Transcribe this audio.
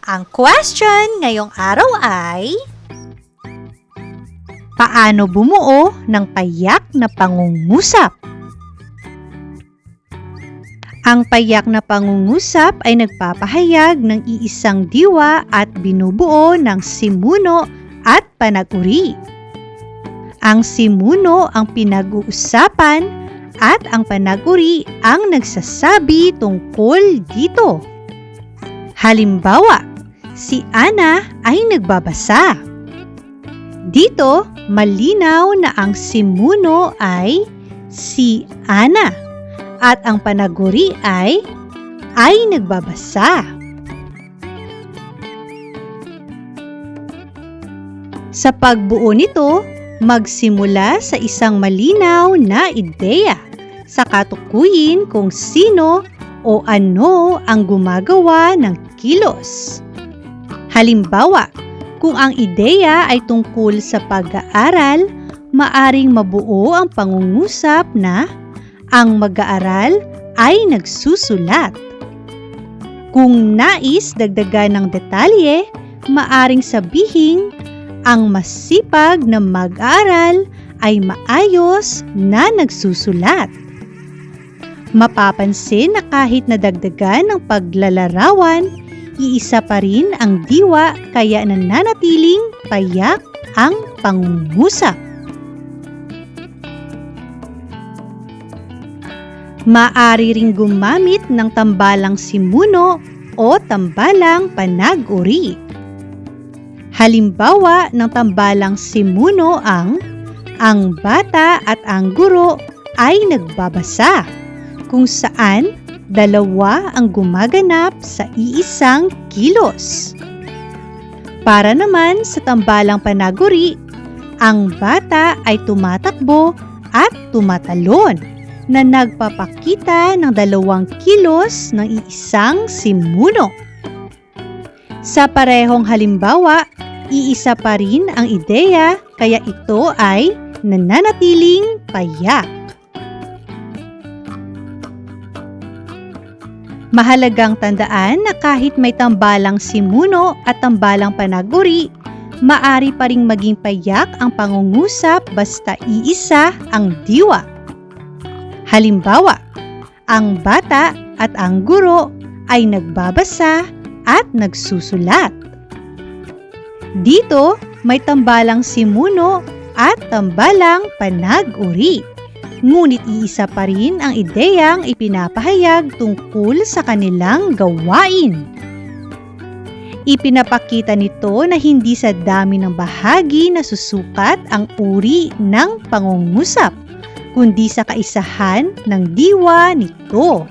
Ang question ngayong araw ay, paano bumuo ng payak na pangungusap? Ang payak na pangungusap ay nagpapahayag ng iisang diwa at binubuo ng simuno at panaguri. Ang simuno ang pinag-uusapan at ang panaguri ang nagsasabi tungkol dito. Halimbawa, si Ana ay nagbabasa. Dito, malinaw na ang simuno ay si Ana at ang panaguri ay nagbabasa. Sa pagbuo nito, magsimula sa isang malinaw na ideya sa katukuyin kung sino o ano ang gumagawa ng kilos. Halimbawa, kung ang ideya ay tungkol sa pag-aaral, maaring mabuo ang pangungusap na ang mag-aaral ay nagsusulat. Kung nais dagdagan ng detalye, maaring sabihing ang masipag na mag-aaral ay maayos na nagsusulat. Mapapansin na kahit nadagdagan ng paglalarawan, iisa pa rin ang diwa kaya nananatiling payak ang pangungusap. Maaari ring gumamit ng tambalang simuno o tambalang panag-uri. Halimbawa ng tambalang simuno ang bata at ang guro ay nagbabasa, kung saan dalawa ang gumaganap sa iisang kilos. Para naman sa tambalang panaguri, ang bata ay tumatakbo at tumatalon na nagpapakita ng dalawang kilos ng iisang simuno. Sa parehong halimbawa, iisa pa rin ang ideya kaya ito ay nananatiling payak. Mahalagang tandaan na kahit may tambalang simuno at tambalang panaguri, maari pa ring maging payak ang pangungusap basta iisa ang diwa. Halimbawa, ang bata at ang guro ay nagbabasa at nagsusulat. Dito, may tambalang simuno at tambalang panag-uri. Ngunit iisa pa rin ang ideyang ipinapahayag tungkol sa kanilang gawain. Ipinapakita nito na hindi sa dami ng bahagi na susukat ang uri ng pangungusap, kundi sa kaisahan ng diwa nito.